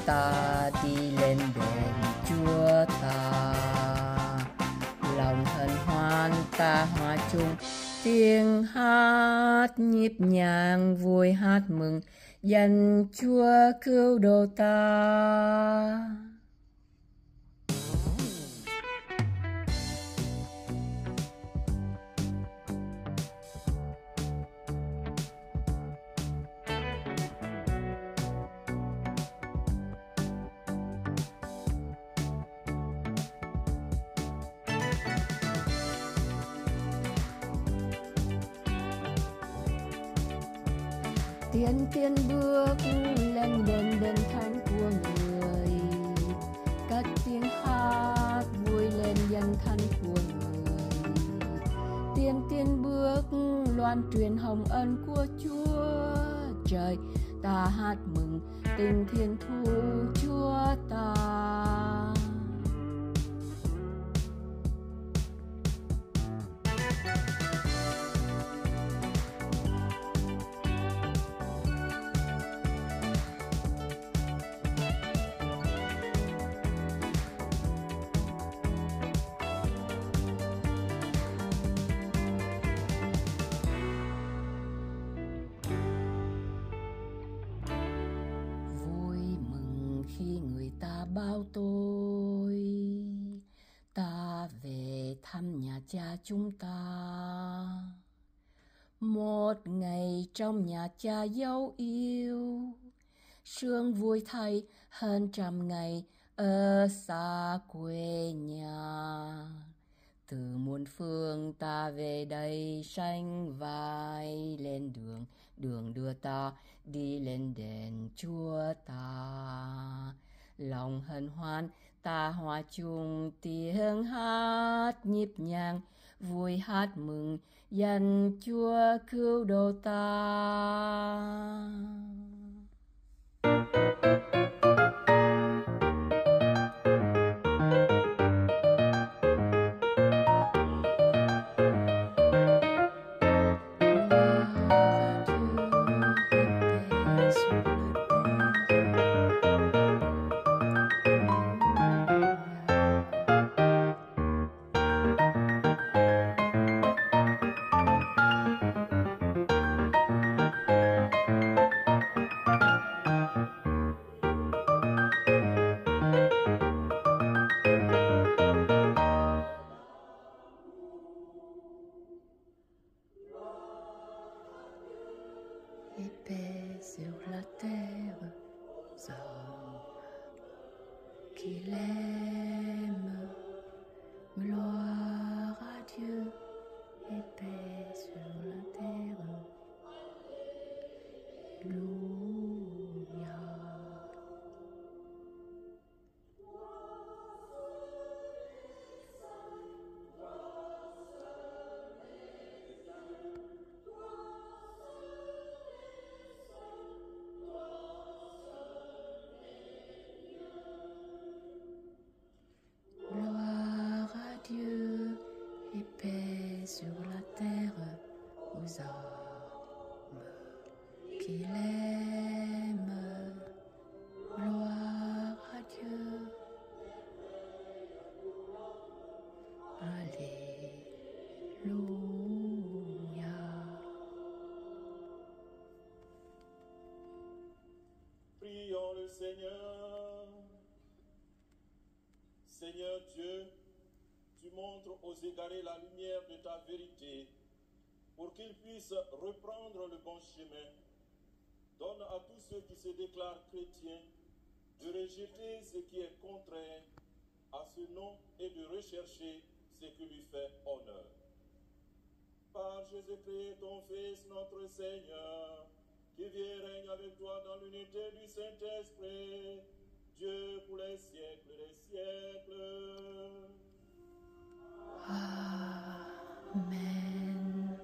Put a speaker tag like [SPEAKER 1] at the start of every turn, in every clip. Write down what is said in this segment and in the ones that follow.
[SPEAKER 1] ta đi lên đền Chúa ta. Lòng hân hoan ta hòa chung tiếng hát nhịp nhàng vui hát mừng danh Chúa cứu độ ta. Tiên tiên bước lên đền đền thánh của người, cất tiếng hát vui lên danh thánh của người. Tiên tiên bước loan truyền hồng ân của Chúa trời, ta hát mừng tình thiên thu Chúa ta. Bao tôi ta về thăm nhà cha chúng ta, một ngày trong nhà cha dấu yêu, sương vui thay hơn trăm ngày ở xa quê nhà. Từ muôn phương ta về đây sánh vai lên đường, đường đưa ta đi lên đền Chúa ta. Lòng hân hoan ta hòa chung tiếng hát nhịp nhàng vui hát mừng danh Chúa cứu độ ta. Sur la terre aux hommes qu'il aime, gloire à Dieu, alléluia.
[SPEAKER 2] Prions le Seigneur. Seigneur Dieu, tu montres aux égarés la lumière de ta vérité pour qu'ils puissent reprendre le bon chemin. Donne à tous ceux qui se déclarent chrétiens de rejeter ce qui est contraire à ce nom et de rechercher ce qui lui fait honneur. Par Jésus-Christ, ton Fils, notre Seigneur, qui vit et règne avec toi dans l'unité du Saint-Esprit, Dieu pour les siècles des siècles.
[SPEAKER 1] Amen.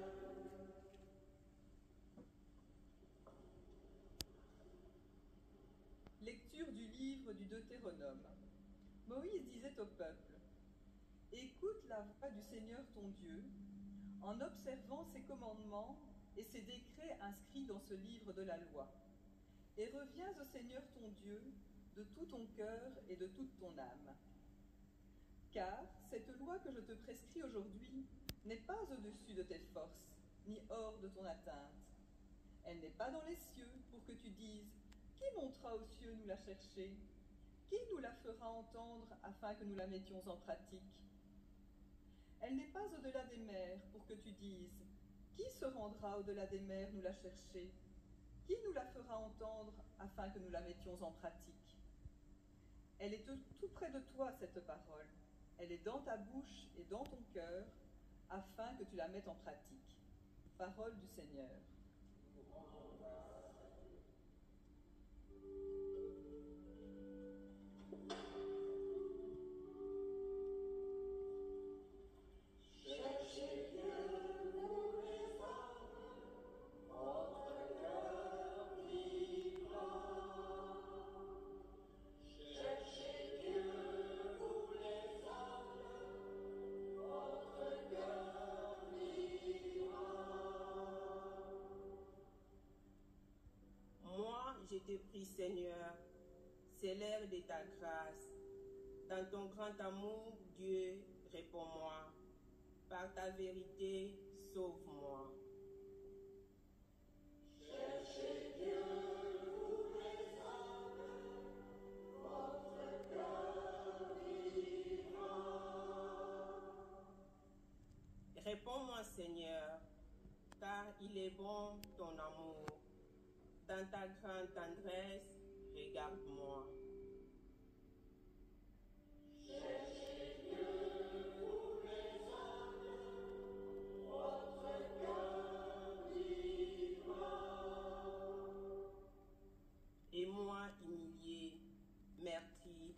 [SPEAKER 3] Lecture du livre du Deutéronome. Moïse disait au peuple: écoute la voix du Seigneur ton Dieu, en observant ses commandements et ses décrets inscrits dans ce livre de la loi. Et reviens au Seigneur ton Dieu de tout ton cœur et de toute ton âme. Car cette loi que je te prescris aujourd'hui n'est pas au-dessus de tes forces, ni hors de ton atteinte. Elle n'est pas dans les cieux pour que tu dises « Qui montera aux cieux nous la chercher? Qui nous la fera entendre afin que nous la mettions en pratique ?» Elle n'est pas au-delà des mers pour que tu dises « Qui se rendra au-delà des mers nous la chercher? Qui nous la fera entendre afin que nous la mettions en pratique ?» Elle est tout près de toi, cette parole. Elle est dans ta bouche et dans ton cœur, afin que tu la mettes en pratique. Parole du Seigneur.
[SPEAKER 4] Je te prie, Seigneur, c'est l'heure de ta grâce. Dans ton grand amour, Dieu, réponds-moi. Par ta vérité, sauve-moi.
[SPEAKER 5] Cherchez Dieu, vous les âmes, votre cœur vivra.
[SPEAKER 4] Réponds-moi, Seigneur, car il est bon ton amour. Dans ta grande tendresse, regarde-moi.
[SPEAKER 5] Cherchez Dieu, vous les âmes, votre cœur vivra.
[SPEAKER 4] Et moi, humilié, meurtri,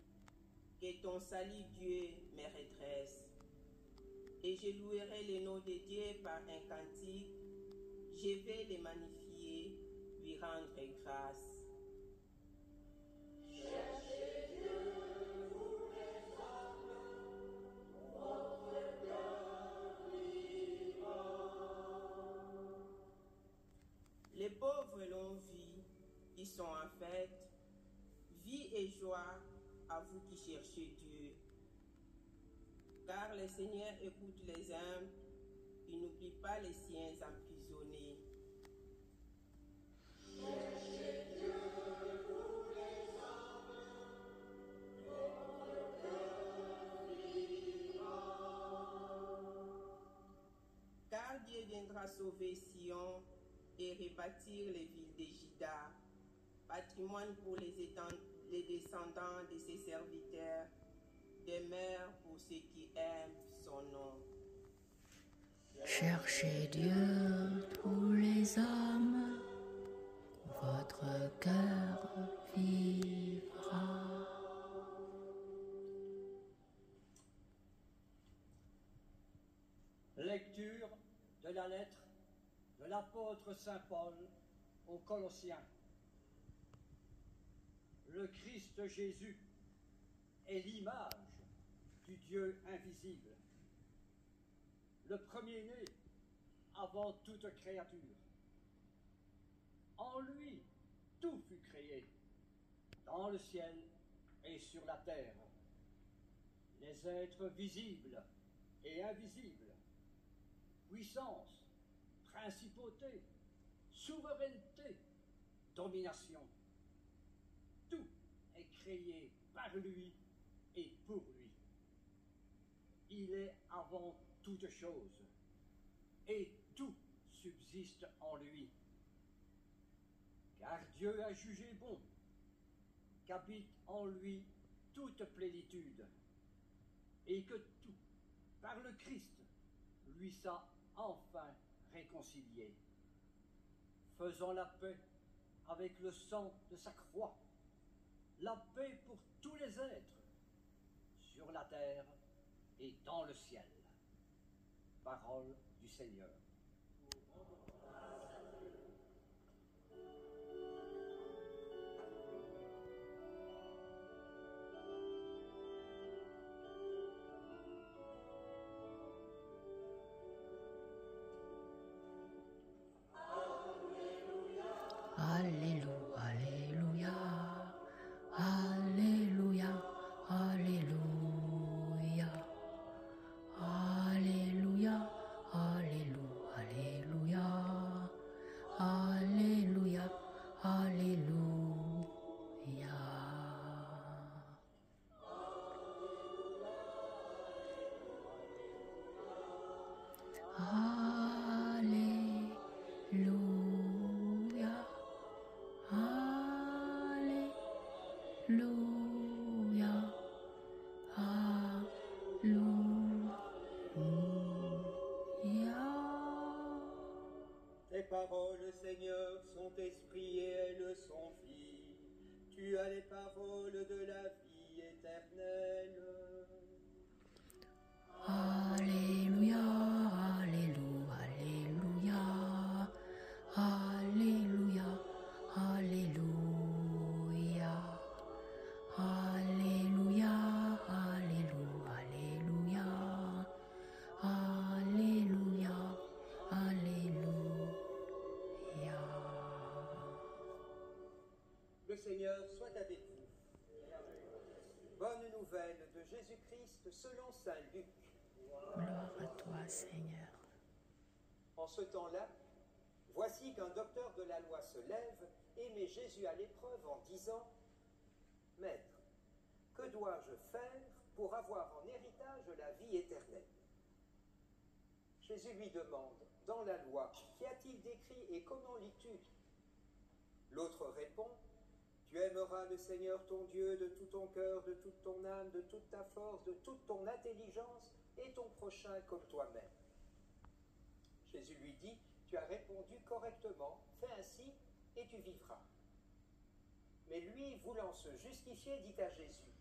[SPEAKER 4] que ton salut, Dieu, me redresse. Et je louerai le nom de Dieu par un cantique, je vais le magnifier, lui rendre grâce.
[SPEAKER 5] Cherchez Dieu, vous les âmes, votre cœur vivra.
[SPEAKER 4] Les pauvres l'ont vu, qui sont en fête, vie et joie à vous qui cherchez Dieu. Car le Seigneur écoute les humbles, il n'oublie pas les siens emprisonnés.
[SPEAKER 5] Cherchez Dieu, vous les âmes, votre cœur vivra.
[SPEAKER 4] Car Dieu viendra sauver Sion et rebâtir les villes de Juda, patrimoine pour les descendants de ses serviteurs, demeure pour ceux qui aiment son nom.
[SPEAKER 1] Cherchez Dieu, tous les hommes, votre cœur vivra.
[SPEAKER 6] Lecture de la lettre de l'apôtre Saint Paul aux Colossiens. Le Christ Jésus est l'image du Dieu invisible, le premier-né avant toute créature. En lui, tout fut créé, dans le ciel et sur la terre, les êtres visibles et invisibles, puissance, principauté, souveraineté, domination. Tout est créé par lui et pour lui. Il est avant toute chose, et tout subsiste en lui. Car Dieu a jugé bon qu'habite en lui toute plénitude, et que tout, par le Christ, lui soit enfin réconcilié, faisant la paix avec le sang de sa croix, la paix pour tous les êtres, sur la terre et dans le ciel. Parole du Seigneur.
[SPEAKER 1] Alléluia, Alléluia, Alléluia.
[SPEAKER 7] Tes paroles, Seigneur, sont esprit et elles sont vie. Tu as les paroles de la vie éternelle.
[SPEAKER 1] Alléluia, Alléluia, Alléluia, Alléluia, Alléluia, Alléluia, Alléluia, Alléluia, Alléluia.
[SPEAKER 7] Le Seigneur soit avec vous. Bonne nouvelle de Jésus-Christ selon saint Luc.
[SPEAKER 1] Gloire à toi, Seigneur.
[SPEAKER 7] En ce temps-là, voici qu'un docteur de la loi se lève et met Jésus à l'épreuve en disant « Maître, que dois-je faire pour avoir en héritage la vie éternelle ?» Jésus lui demande « Dans la loi, qu'y a-t-il d'écrit et comment lis-tu » L'autre répond « Tu aimeras le Seigneur ton Dieu de tout ton cœur, de toute ton âme, de toute ta force, de toute ton intelligence et ton prochain comme toi-même. » Jésus lui dit « Tu as répondu correctement, fais ainsi et tu vivras. » Mais lui, voulant se justifier, dit à Jésus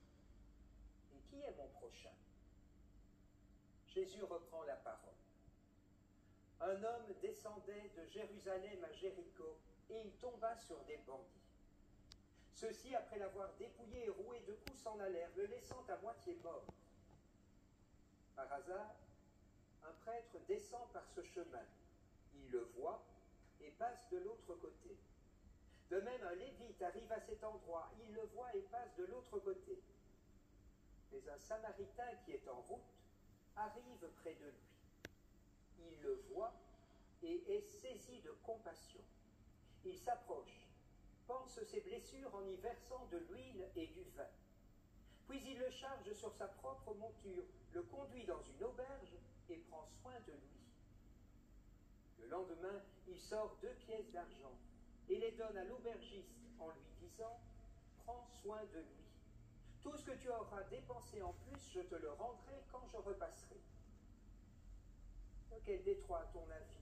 [SPEAKER 7] « Et qui est mon prochain ?» Jésus reprend la parole. Un homme descendait de Jérusalem à Jéricho et il tomba sur des bandits. Ceux-ci, après l'avoir dépouillé et roué de coups, s'en allèrent, le laissant à moitié mort. Par hasard, un prêtre descend par ce chemin. Il le voit et passe de l'autre côté. De même, un lévite arrive à cet endroit. Il le voit et passe de l'autre côté. Mais un samaritain qui est en route arrive près de lui. Il le voit et est saisi de compassion. Il s'approche, panse ses blessures en y versant de l'huile et du vin. Puis il le charge sur sa propre monture, le conduit dans une auberge et prend soin de lui. Le lendemain, il sort 2 pièces d'argent et les donne à l'aubergiste en lui disant « Prends soin de lui. Tout ce que tu auras dépensé en plus, je te le rendrai quand je repasserai. » Quel des trois, à ton avis,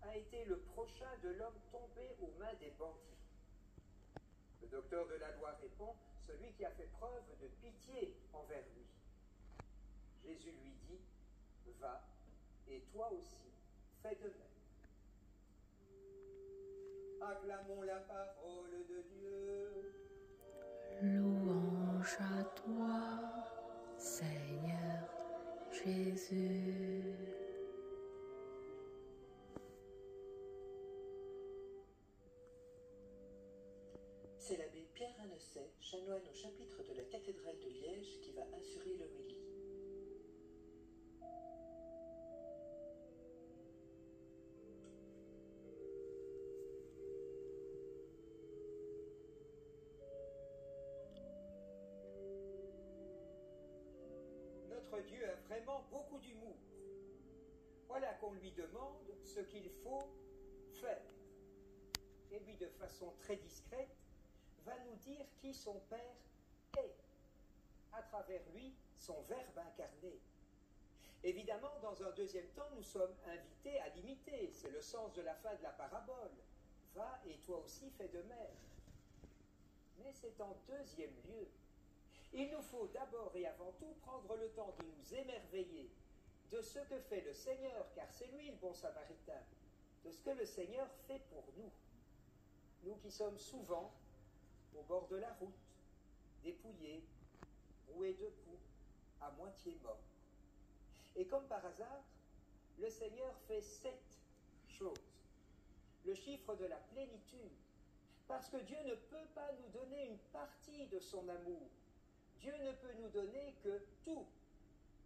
[SPEAKER 7] a été le prochain de l'homme tombé aux mains des bandits? Le docteur de la loi répond, celui qui a fait preuve de pitié envers lui. Jésus lui dit, va, et toi aussi, fais de même. Acclamons la parole de Dieu.
[SPEAKER 1] Louange à toi, Seigneur Jésus.
[SPEAKER 8] C'est l'abbé Pierre Annesset, chanoine au chapitre de la cathédrale de Liège, qui va assurer l'homélie.
[SPEAKER 7] Notre Dieu a vraiment beaucoup d'humour. Voilà qu'on lui demande ce qu'il faut faire. Et lui, de façon très discrète, va nous dire qui son Père est, à travers lui, son Verbe incarné. Évidemment, dans un deuxième temps, nous sommes invités à l'imiter. C'est le sens de la fin de la parabole. Va et toi aussi fais de même. Mais c'est en deuxième lieu. Il nous faut d'abord et avant tout prendre le temps de nous émerveiller de ce que fait le Seigneur, car c'est lui le bon samaritain, de ce que le Seigneur fait pour nous. Nous qui sommes souvent au bord de la route, dépouillés, roués de coups, à moitié morts. Et comme par hasard, le Seigneur fait 7 choses. Le chiffre de la plénitude, parce que Dieu ne peut pas nous donner une partie de son amour. Dieu ne peut nous donner que tout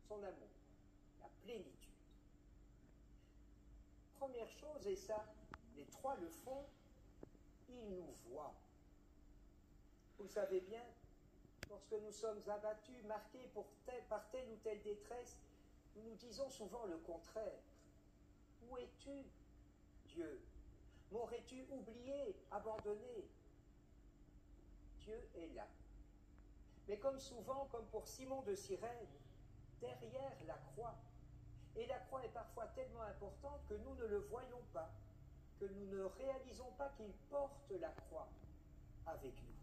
[SPEAKER 7] son amour, la plénitude. Première chose, et ça, les trois le font, il nous voit. Vous le savez bien, lorsque nous sommes abattus, marqués par telle ou telle détresse, nous nous disons souvent le contraire. Où es-tu, Dieu? M'aurais-tu oublié, abandonné? Dieu est là. Mais comme souvent, comme pour Simon de Cyrène, derrière la croix. Et la croix est parfois tellement importante que nous ne le voyons pas, que nous ne réalisons pas qu'il porte la croix avec nous.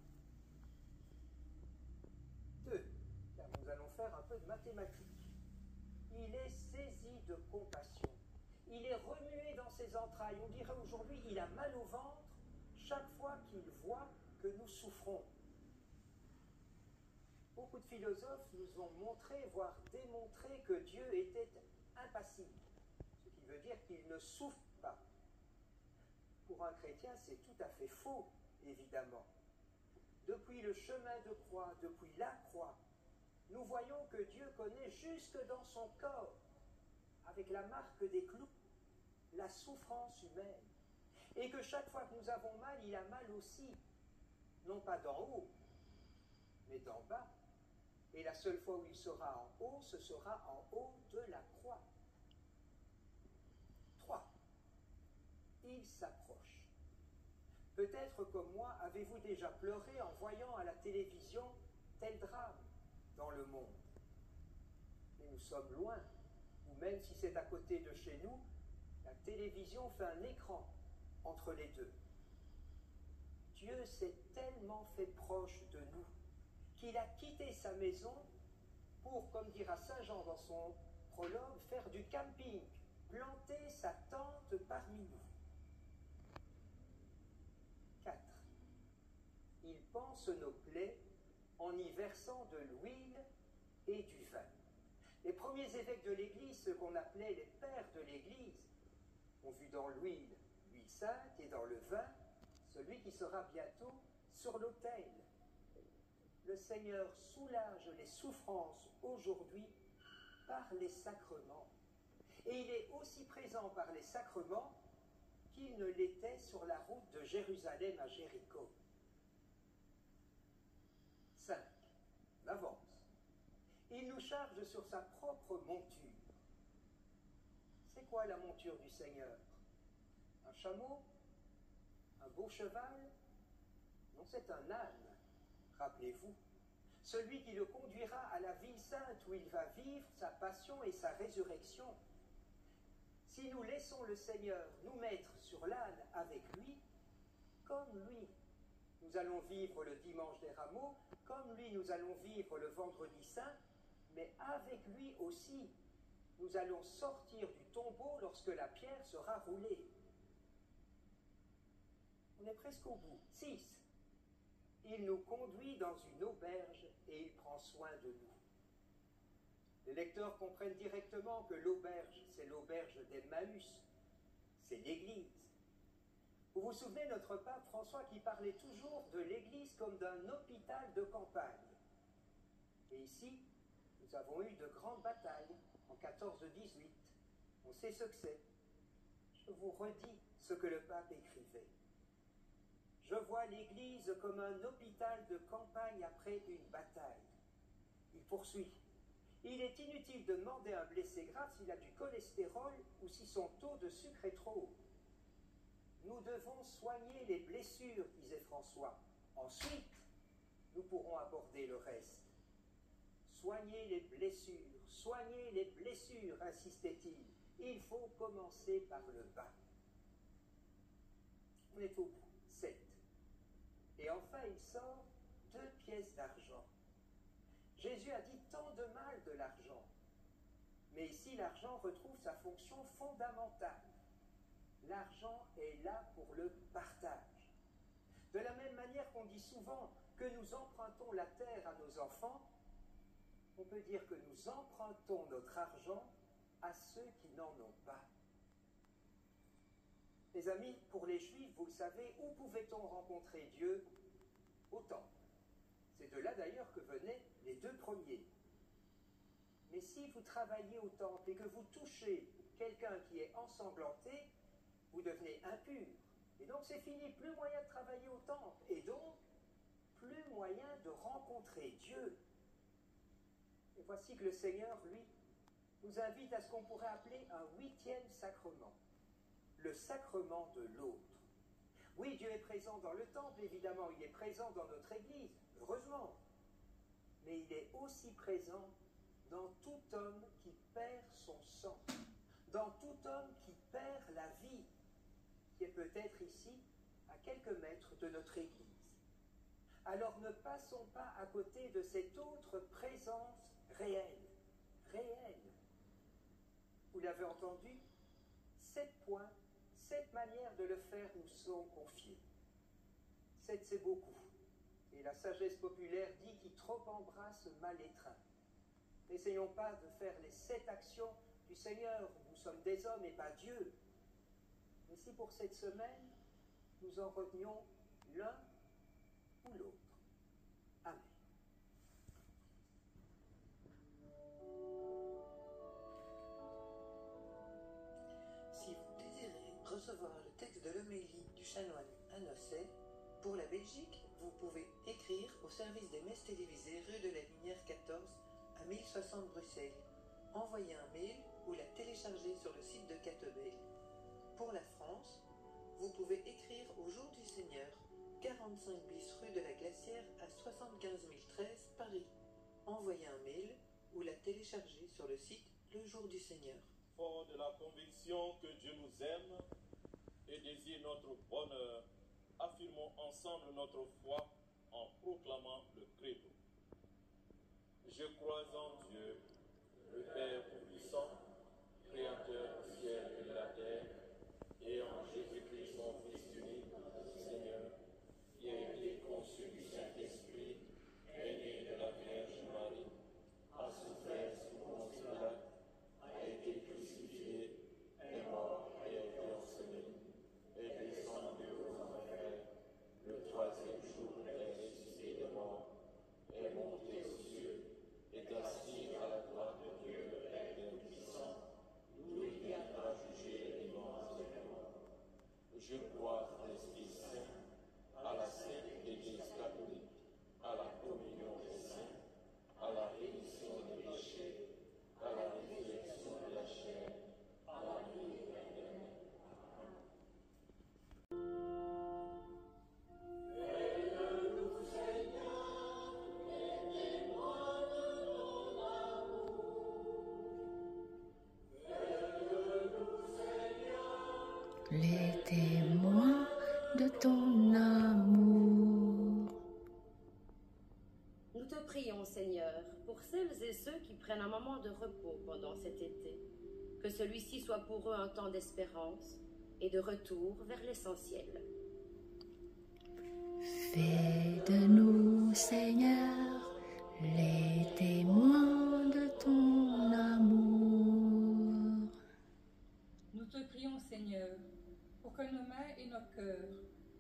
[SPEAKER 7] 2, car nous allons faire un peu de mathématiques. Il est saisi de compassion. Il est remué dans ses entrailles. On dirait aujourd'hui, il a mal au ventre chaque fois qu'il voit que nous souffrons. Beaucoup de philosophes nous ont montré, voire démontré que Dieu était impassible, ce qui veut dire qu'il ne souffre pas. Pour un chrétien, c'est tout à fait faux, évidemment. Depuis le chemin de croix, depuis la croix, nous voyons que Dieu connaît jusque dans son corps, avec la marque des clous, la souffrance humaine. Et que chaque fois que nous avons mal, il a mal aussi, non pas d'en haut, mais d'en bas. Et la seule fois où il sera en haut, ce sera en haut de la croix. 3. Il s'approche. Peut-être comme moi, avez-vous déjà pleuré en voyant à la télévision tel drame dans le monde. Mais nous sommes loin, ou même si c'est à côté de chez nous, la télévision fait un écran entre les deux. Dieu s'est tellement fait proche de nous qu'il a quitté sa maison pour, comme dira Saint Jean dans son prologue, faire du camping, planter sa tente parmi nous. 4. Il panse nos plaies en y versant de l'huile et du vin. Les premiers évêques de l'Église, ceux qu'on appelait les pères de l'Église, ont vu dans l'huile sainte et dans le vin celui qui sera bientôt sur l'autel. Le Seigneur soulage les souffrances aujourd'hui par les sacrements. Et il est aussi présent par les sacrements qu'il ne l'était sur la route de Jérusalem à Jéricho. 5. On avance. Il nous charge sur sa propre monture. C'est quoi la monture du Seigneur? Un chameau? Un beau cheval? Non, c'est un âne, rappelez-vous. Celui qui le conduira à la ville sainte où il va vivre sa passion et sa résurrection. Si nous laissons le Seigneur nous mettre sur l'âne avec lui, comme lui, nous allons vivre le dimanche des rameaux, comme lui, nous allons vivre le vendredi saint, mais avec lui aussi, nous allons sortir du tombeau lorsque la pierre sera roulée. On est presque au bout. 6. Il nous conduit dans une auberge et il prend soin de nous. Les lecteurs comprennent directement que l'auberge, c'est l'auberge d'Emmaüs, c'est l'Église. Vous vous souvenez notre pape François qui parlait toujours de l'Église comme d'un hôpital de campagne. Et ici, nous avons eu de grandes batailles en 14-18. On sait ce que c'est. Je vous redis ce que le pape écrivait. Je vois l'Église comme un hôpital de campagne après une bataille. Il poursuit. Il est inutile de demander à un blessé grave s'il a du cholestérol ou si son taux de sucre est trop haut. Nous devons soigner les blessures, disait François. Ensuite, nous pourrons aborder le reste. Soignez les blessures, insistait-il. Il faut commencer par le bas. On est au bout. 7. Et enfin, il sort 2 pièces d'argent. Jésus a dit tant de mal de l'argent. Mais ici, l'argent retrouve sa fonction fondamentale. L'argent est là pour le partage. De la même manière qu'on dit souvent que nous empruntons la terre à nos enfants, on peut dire que nous empruntons notre argent à ceux qui n'en ont pas. Mes amis, pour les Juifs, vous le savez, où pouvait-on rencontrer Dieu? Au temple. C'est de là d'ailleurs que venaient les 2 premiers. Mais si vous travaillez au temple et que vous touchez quelqu'un qui est ensanglanté, vous devenez impur. Et donc c'est fini, plus moyen de travailler au temple. Et donc, plus moyen de rencontrer Dieu. Et voici que le Seigneur, lui, nous invite à ce qu'on pourrait appeler un 8e sacrement. Le sacrement de l'autre. Oui, Dieu est présent dans le temple, évidemment, il est présent dans notre Église, heureusement. aussi présent dans tout homme qui perd son sang, dans tout homme qui perd la vie, qui est peut-être ici à quelques mètres de notre Église. Alors ne passons pas à côté de cette autre présence réelle. Vous l'avez entendu, 7 points, 7 manières de le faire nous sont confiées. 7, c'est beaucoup. Et la sagesse populaire dit qui trop embrasse mal étreint. N'essayons pas de faire les 7 actions du Seigneur. Nous sommes des hommes et pas Dieu. Mais si pour cette semaine, nous en retenions l'un ou l'autre. Amen.
[SPEAKER 8] Si vous désirez recevoir le texte de l'homélie du chanoine Anosset, pour la Belgique, vous pouvez écrire au service des messes télévisées rue de la Lumière 14 à 1060 Bruxelles. Envoyez un mail ou la télécharger sur le site de Catebel. Pour la France, vous pouvez écrire au Jour du Seigneur, 45 bis rue de la Glacière à 75 013 Paris. Envoyez un mail ou la télécharger sur le site Le Jour du Seigneur.
[SPEAKER 2] Fort de la conviction que Dieu nous aime et désire notre bonheur, affirmons ensemble notre foi en proclamant le credo. Je crois en Dieu, le Père Tout-Puissant, Créateur du ciel et de la terre, et en Jésus-Christ, son Fils unique, Seigneur, qui a été conçu du Saint-Esprit, est né de la Vierge Marie, a souffert sous Ponce Pilate, a été crucifié, est mort et a été enseveli, est descendu aux enfers, le troisième jour est ressuscité de mort, est monté aux cieux, est assis à la droite de Dieu le Père Tout-Puissant, d'où il viendra juger les vivants et les morts. Je crois en l'Esprit Saint, à la Sainte Église catholique, à la communion des saints, à la rémission des péchés, à la résurrection de la chair, à la vie éternelle.
[SPEAKER 1] Les témoins de ton amour.
[SPEAKER 9] Nous te prions, Seigneur, pour celles et ceux qui prennent un moment de repos pendant cet été, que celui-ci soit pour eux un temps d'espérance et de retour vers l'essentiel.
[SPEAKER 1] Fais de nous, Seigneur, les témoins de ton amour.
[SPEAKER 10] Nous te prions, Seigneur, pour que nos mains et nos cœurs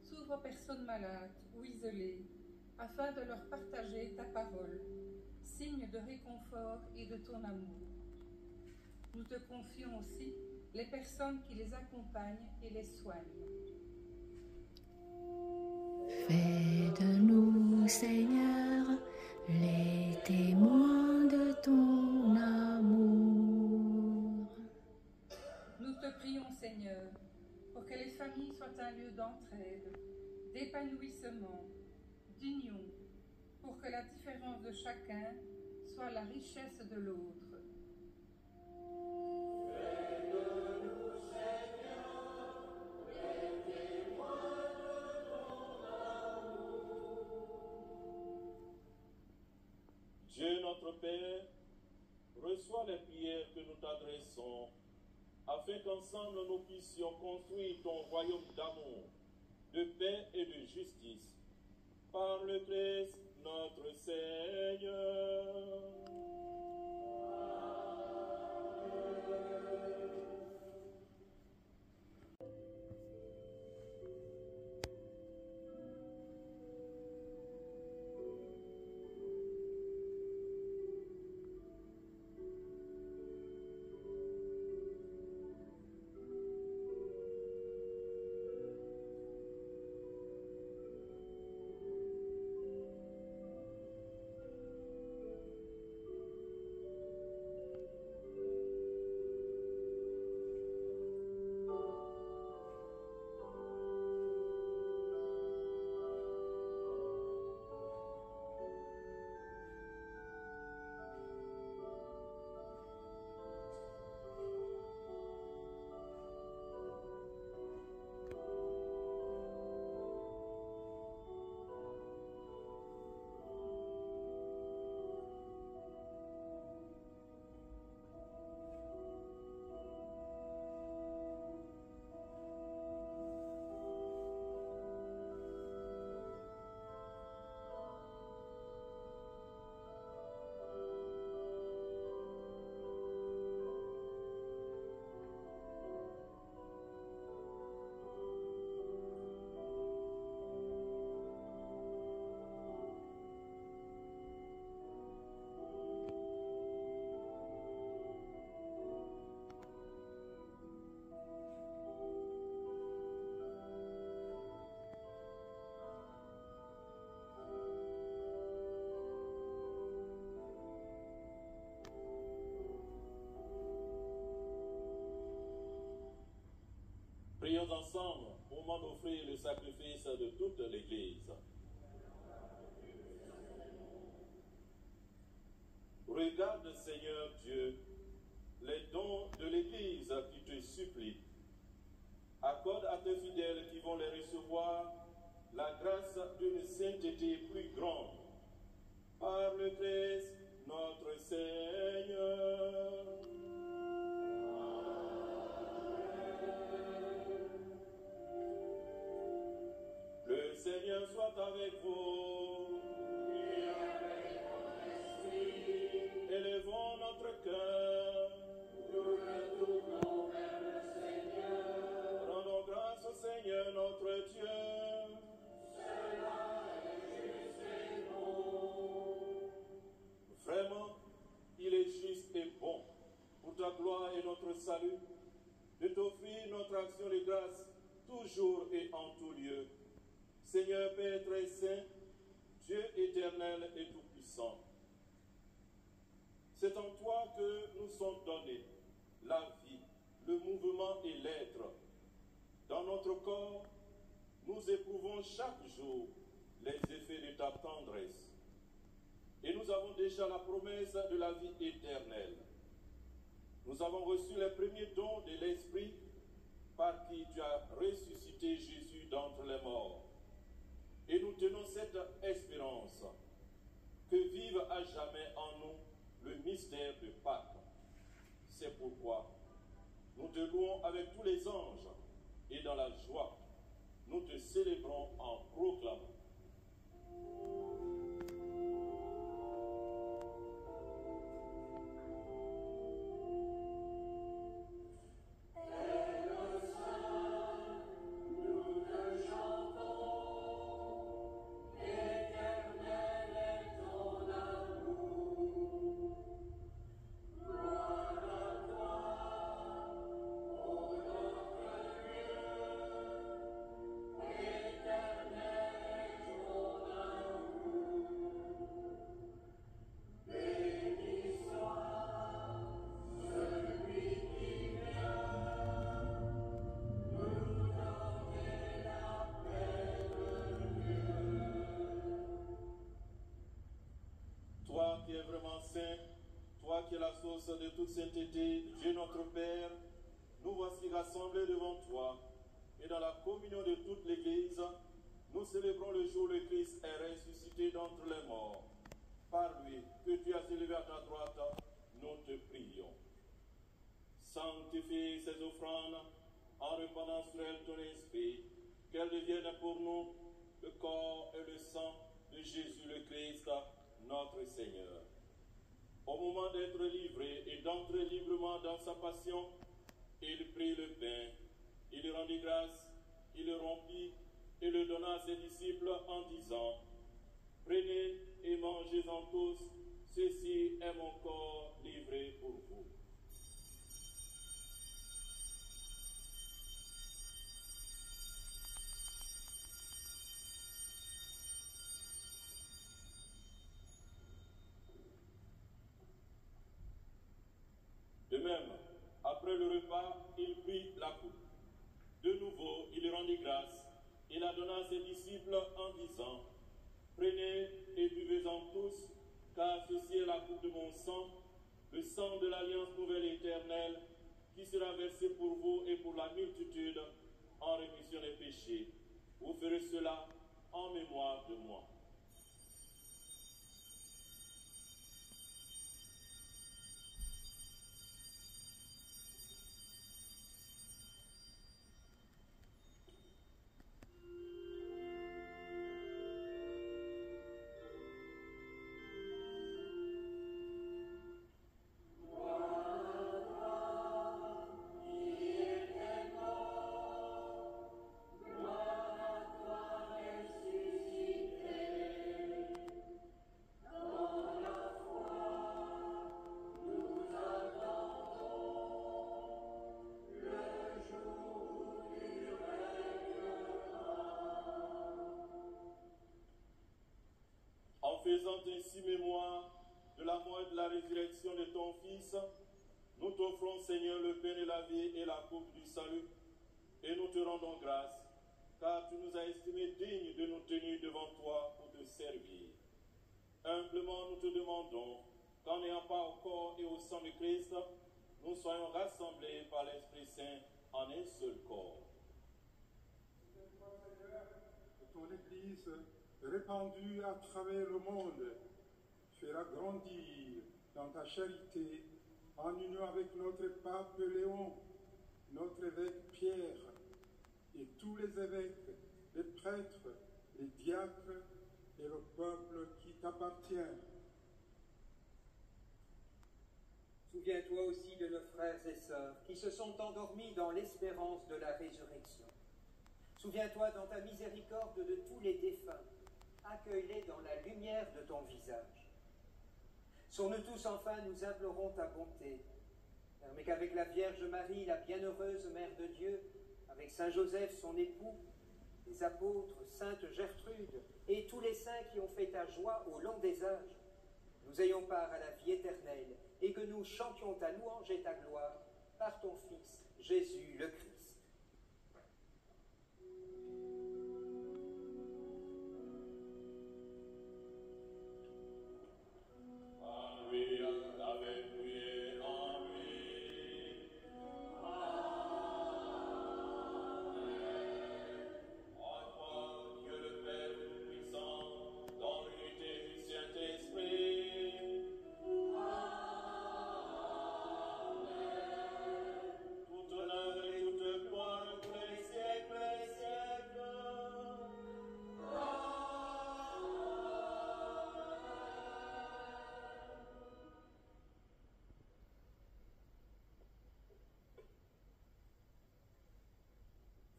[SPEAKER 10] s'ouvrent aux personnes malades ou isolées, afin de leur partager ta parole, signe de réconfort et de ton amour. Nous te confions aussi les personnes qui les accompagnent et les soignent.
[SPEAKER 1] Fais de nous, Seigneur, les témoins de ton amour.
[SPEAKER 10] Nous te prions, Seigneur, pour que les familles soient un lieu d'entraide, d'épanouissement, d'union, pour que la différence de chacun soit la richesse de l'autre.
[SPEAKER 2] Dieu notre Père, reçois les prières que nous t'adressons, afin qu'ensemble nous puissions construire ton royaume d'amour, de paix et de justice, par le Christ notre Seigneur. ensemble au moment d'offrir le sacrifice de toute l'Église. Regarde, Seigneur Dieu, les dons de l'Église qui te supplient. Accorde à tes fidèles qui vont les recevoir la grâce d'une sainteté plus grande. Par le Christ, notre Seigneur. Le Seigneur soit avec vous.
[SPEAKER 5] Et avec ton esprit.
[SPEAKER 2] Élevons notre cœur.
[SPEAKER 5] Nous le tournons vers le Seigneur.
[SPEAKER 2] Rendons grâce au Seigneur notre Dieu.
[SPEAKER 5] Cela est juste et bon.
[SPEAKER 2] Vraiment, il est juste et bon, pour ta gloire et notre salut, de t'offrir notre action de grâce toujours et en tout lieu. Seigneur Père très saint, Dieu éternel et tout-puissant, c'est en toi que nous sont donnés la vie, le mouvement et l'être. Dans notre corps, nous éprouvons chaque jour les effets de ta tendresse. Et nous avons déjà la promesse de la vie éternelle. Nous avons reçu les premiers dons de l'Esprit par qui tu as ressuscité Jésus d'entre les morts. Et nous tenons cette espérance que vive à jamais en nous le mystère de Pâques. C'est pourquoi nous te louons avec tous les anges et dans la joie, nous te célébrons en proclamant. Toi qui es la source de toute sainteté, Dieu notre Père, nous voici rassemblés devant toi, et dans la communion de toute l'Église, nous célébrons le jour où le Christ est ressuscité d'entre les morts. Par lui, que tu as élevé à ta droite, nous te prions. Sanctifie ces offrandes en répandant sur elles ton esprit, qu'elles deviennent pour nous le corps et le sang de Jésus le Christ, notre Seigneur. Au moment d'être livré et d'entrer librement dans sa passion, il prit le pain, il rendit grâce, il le rompit et le donna à ses disciples en disant: Prenez et mangez-en tous, ceci est mon corps livré pour vous. De même, après le repas, il prit la coupe. De nouveau, il rendit grâce. Il la donna à ses disciples en disant: Prenez et buvez-en tous, car ceci est la coupe de mon sang, le sang de l'alliance nouvelle et éternelle, qui sera versé pour vous et pour la multitude en rémission des péchés. Vous ferez cela en mémoire de moi. Faisant ainsi mémoire de la mort et de la résurrection de ton Fils, nous t'offrons, Seigneur, le pain de la vie et la coupe du salut. et nous te rendons grâce, car tu nous as estimés dignes de nous tenir devant toi pour te servir. Humblement, nous te demandons qu'en n'ayant pas au corps et au sang de Christ, nous soyons rassemblés par l'Esprit Saint en un seul corps.
[SPEAKER 11] Ton Église, répandue à travers le monde, fera grandir dans ta charité, en union avec notre pape Léon, notre évêque Pierre, et tous les évêques, les prêtres, les diacres et le peuple qui t'appartient.
[SPEAKER 7] Souviens-toi aussi de nos frères et sœurs qui se sont endormis dans l'espérance de la résurrection. Souviens-toi dans ta miséricorde de tous les défunts. Accueille-les dans la lumière de ton visage. Sur nous tous, enfin, nous implorons ta bonté. Permets qu'avec la Vierge Marie, la bienheureuse Mère de Dieu, avec Saint Joseph, son époux, les apôtres, Sainte Gertrude, et tous les saints qui ont fait ta joie au long des âges, nous ayons part à la vie éternelle, et que nous chantions ta louange et ta gloire par ton Fils, Jésus le Christ.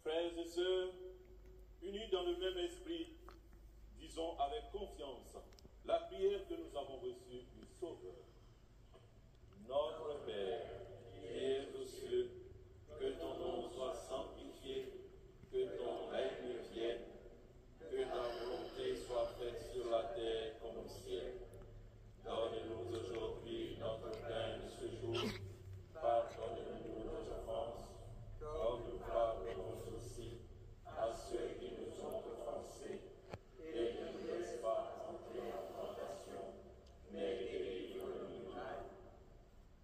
[SPEAKER 2] Frères et sœurs, unis dans le même esprit, disons avec confiance la prière que nous avons reçue du Sauveur. Notre Père, qui es aux cieux, que ton nom soit sanctifié, que ton règne vienne, que ta volonté soit faite sur la terre comme au ciel. Donne-nous aujourd'hui notre pain de ce jour. Pardonne-nous nos offenses, comme nous pardonnons aussi à ceux qui nous ont offensés. Et ne nous laisse pas entrer en tentation, mais délivre-nous du mal.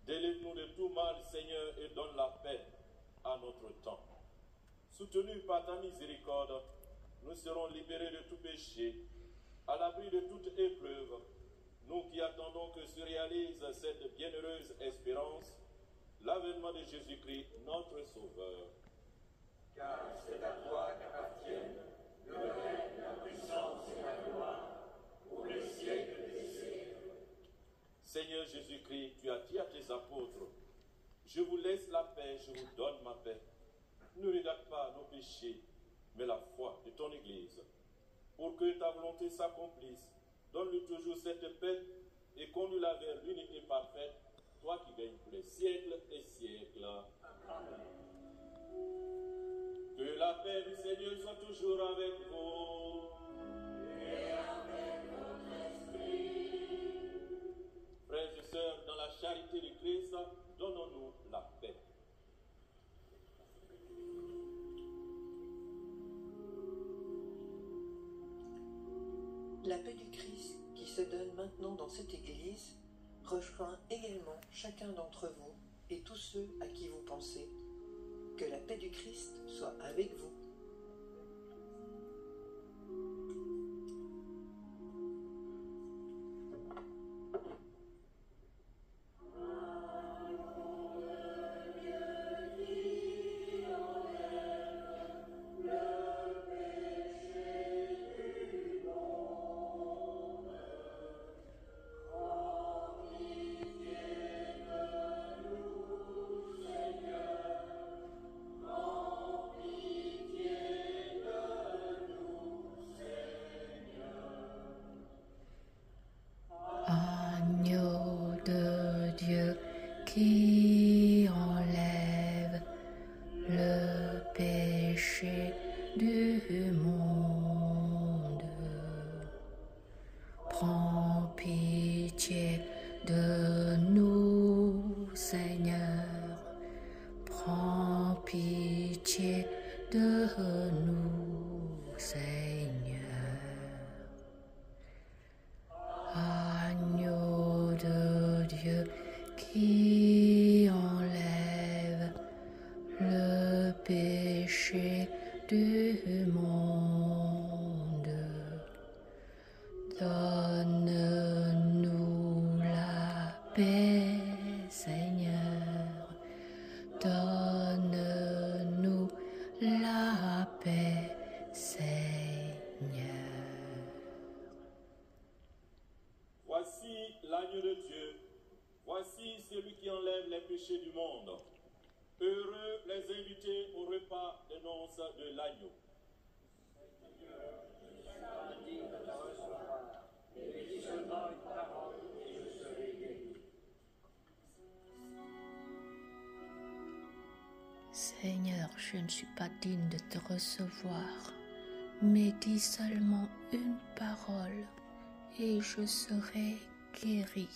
[SPEAKER 2] Délivre-nous de tout mal, Seigneur, et donne la paix à notre temps. Soutenus par ta miséricorde, nous serons libérés de tout péché, à l'abri de toute épreuve, nous qui attendons que se réalise cette bienheureuse espérance, l'avènement de Jésus-Christ, notre Sauveur.
[SPEAKER 5] Car c'est à toi qu'appartiennent le règne, la puissance et la gloire pour les siècles des siècles.
[SPEAKER 2] Seigneur Jésus-Christ, tu as dit à tes apôtres, je vous laisse la paix, je vous donne ma paix. Ne regarde pas nos péchés, mais la foi de ton Église. Pour que ta volonté s'accomplisse, donne-lui toujours cette paix et conduis-la vers l'unité parfaite, toi qui règnes pour les siècles et siècles. Amen. Que la paix du Seigneur soit toujours avec vous.
[SPEAKER 5] Et avec votre esprit.
[SPEAKER 2] Frères et sœurs, dans la charité du Christ, donnons-nous la paix.
[SPEAKER 8] La paix du Christ qui se donne maintenant dans cette Église rejoint également chacun d'entre vous et tous ceux à qui vous pensez. Que la paix du Christ soit avec vous.
[SPEAKER 1] Qui enlève le péché du monde. Prends pitié de nous, Seigneur. Prends pitié paix, Seigneur. Donne-nous la paix, Seigneur.
[SPEAKER 2] Voici l'agneau de Dieu. Voici celui qui enlève les péchés du monde. Heureux les invités au repas des noces de l'agneau.
[SPEAKER 1] Seigneur, je ne suis pas digne de te recevoir, mais dis seulement une parole et je serai guéri.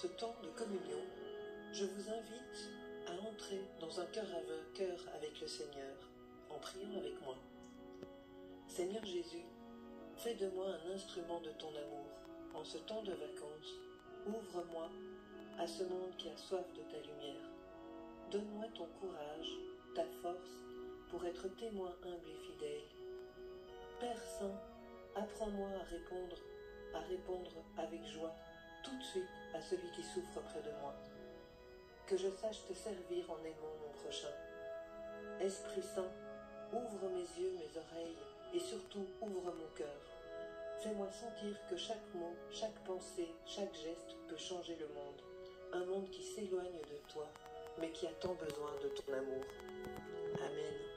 [SPEAKER 8] ce temps de communion, je vous invite à entrer dans un cœur à cœur avec le Seigneur, en priant avec moi. Seigneur Jésus, fais de moi un instrument de ton amour. En ce temps de vacances, ouvre-moi à ce monde qui a soif de ta lumière. Donne-moi ton courage, ta force, pour être témoin humble et fidèle. Père Saint, apprends-moi à répondre avec joie, tout de suite, à celui qui souffre près de moi. Que je sache te servir en aimant mon prochain. Esprit Saint, ouvre mes yeux, mes oreilles, et surtout ouvre mon cœur. Fais-moi sentir que chaque mot, chaque pensée, chaque geste peut changer le monde. Un monde qui s'éloigne de toi, mais qui a tant besoin de ton amour. Amen.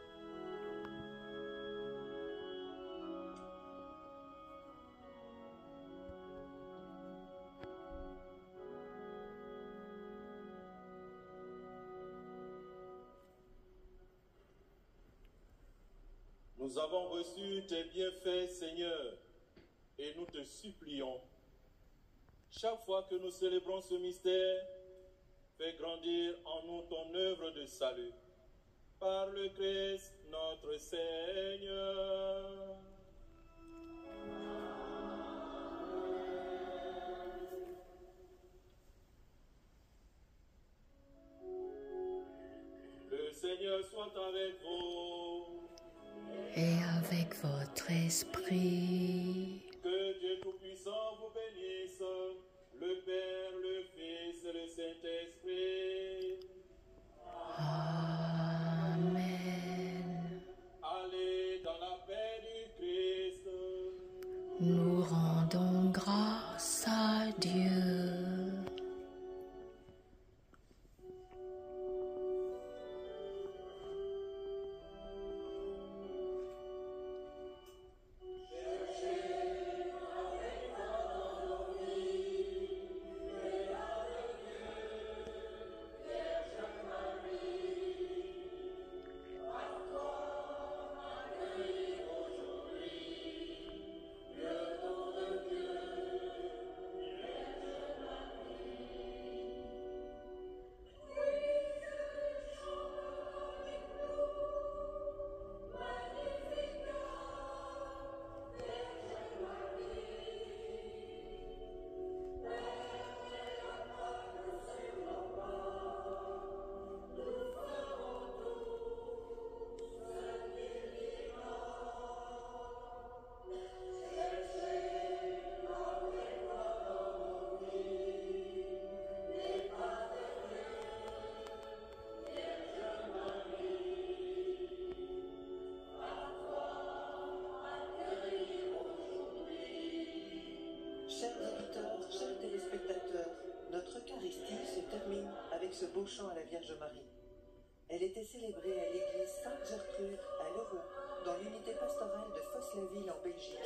[SPEAKER 2] Nous avons reçu tes bienfaits, Seigneur, et nous te supplions, chaque fois que nous célébrons ce mystère, fais grandir en nous ton œuvre de salut. Par le Christ notre Seigneur. Le Seigneur soit avec vous.
[SPEAKER 1] Et avec votre esprit.
[SPEAKER 2] Que Dieu Tout-Puissant vous bénisse, le Père, le Fils et le Saint-Esprit.
[SPEAKER 1] Amen.
[SPEAKER 2] Allez dans la paix du Christ.
[SPEAKER 1] Nous rendons grâce à Dieu.
[SPEAKER 8] Chers auditeurs, chers téléspectateurs, notre Eucharistie se termine avec ce beau chant à la Vierge Marie. Elle était célébrée à l'église Sainte-Gertrude à Leroux, dans l'unité pastorale de Fosse-la-Ville en Belgique.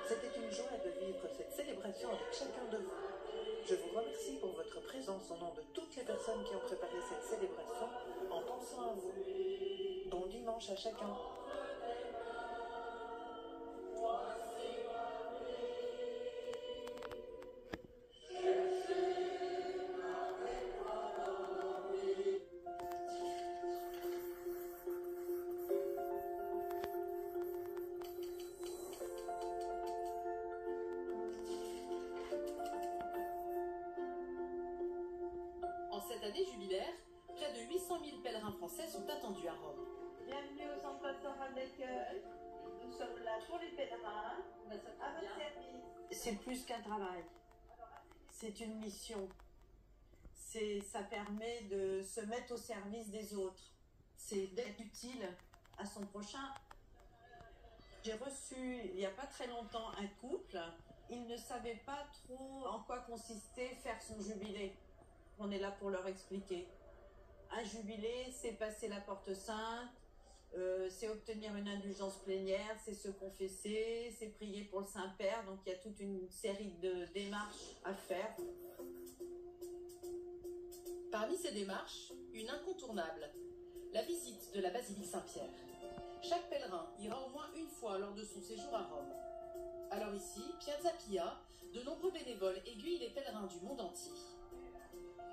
[SPEAKER 8] C'était une joie de vivre cette célébration avec chacun de vous. Je vous remercie pour votre présence au nom de toutes les personnes qui ont préparé cette célébration en pensant à vous. Bon dimanche à chacun.
[SPEAKER 12] En cette année jubilaire, près de 800 000 pèlerins français sont attendus à Rome.
[SPEAKER 13] Bienvenue au centre pastoral d'accueil. Nous sommes là pour les pèlerins, à votre service.
[SPEAKER 14] C'est plus qu'un travail. C'est une mission. Ça permet de se mettre au service des autres. C'est d'être utile à son prochain. J'ai reçu, il n'y a pas très longtemps, un couple. Ils ne savaient pas trop en quoi consistait faire son jubilé. On est là pour leur expliquer. Un jubilé, c'est passer la porte sainte, c'est obtenir une indulgence plénière, c'est se confesser, c'est prier pour le Saint-Père. Donc il y a toute une série de démarches à faire.
[SPEAKER 12] Parmi ces démarches, une incontournable, la visite de la basilique Saint-Pierre. Chaque pèlerin ira au moins une fois lors de son séjour à Rome. Alors ici, Piazza Pia, de nombreux bénévoles aiguillent les pèlerins du monde entier.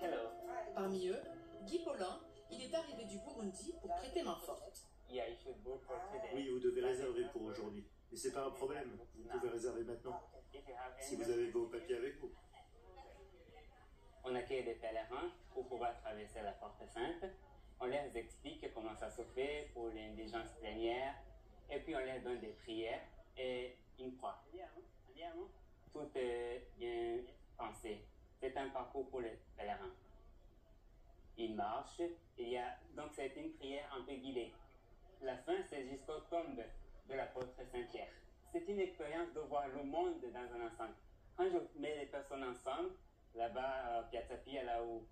[SPEAKER 15] Hello.
[SPEAKER 12] Parmi eux, Guy Paulin, il est arrivé du Burundi pour prêter main forte.
[SPEAKER 15] Yeah, you should book for today.
[SPEAKER 16] Oui, vous devez réserver pour aujourd'hui. Mais c'est pas un problème, vous pouvez réserver maintenant. Si vous avez vos papiers avec vous.
[SPEAKER 15] On accueille des pèlerins pour pouvoir traverser la Porte Sainte. On leur explique comment ça se fait pour l'indulgence plénière. Et puis on leur donne des prières et une croix. Tout est bien pensé. C'est un parcours pour les pèlerins. Ils marchent, donc c'est une prière un peu guidée. La fin, c'est jusqu'au tombe de l'apôtre Saint-Pierre. C'est une expérience de voir le monde dans un ensemble. Quand je mets les personnes ensemble, là-bas, Piazza Pia, là où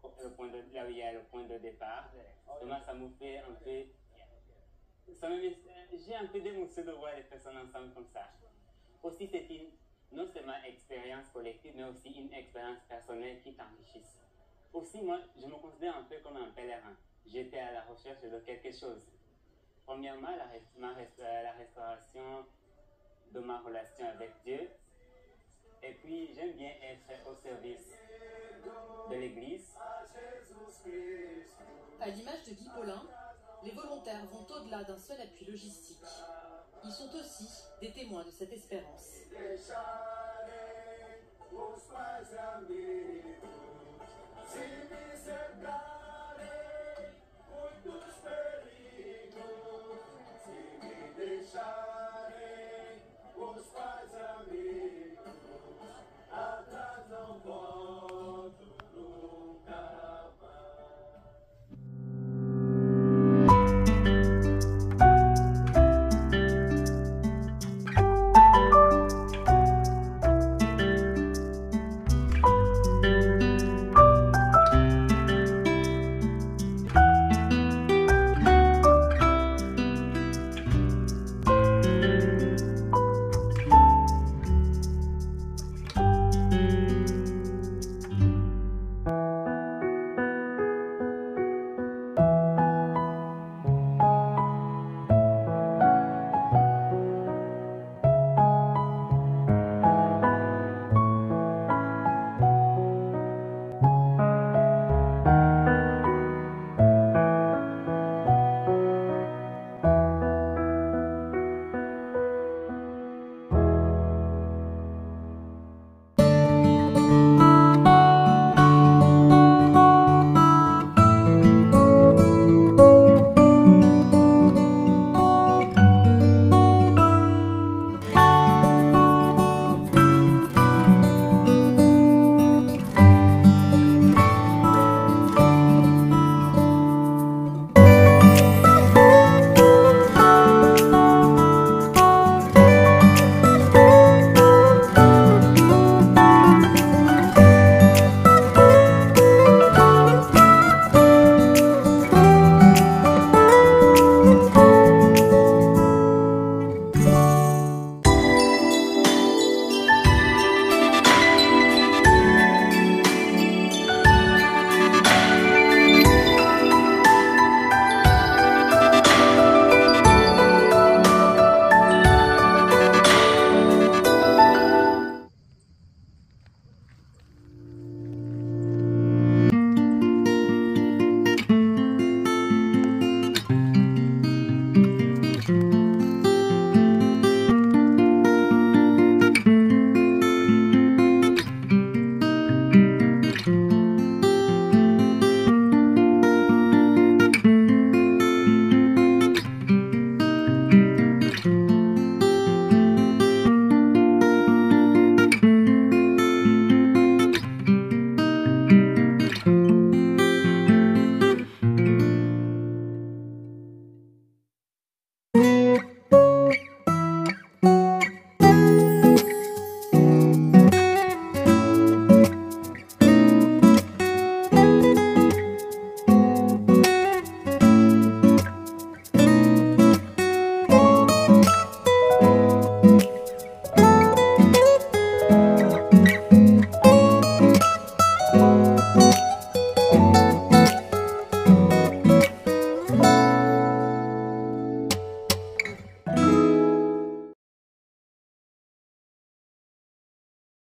[SPEAKER 15] il y a le point de départ, vraiment, ça me fait un peu... J'ai un peu d'émotion de voir les personnes ensemble comme ça. Aussi, c'est une non seulement expérience collective, mais aussi une expérience personnelle qui t'enrichisse. Aussi, moi, je me considère un peu comme un pèlerin. J'étais à la recherche de quelque chose. Premièrement, la restauration de ma relation avec Dieu. Et puis, j'aime bien être au service de l'Église.
[SPEAKER 12] À l'image de Guy Paulin, les volontaires vont au-delà d'un seul appui logistique. Ils sont aussi des témoins de cette espérance.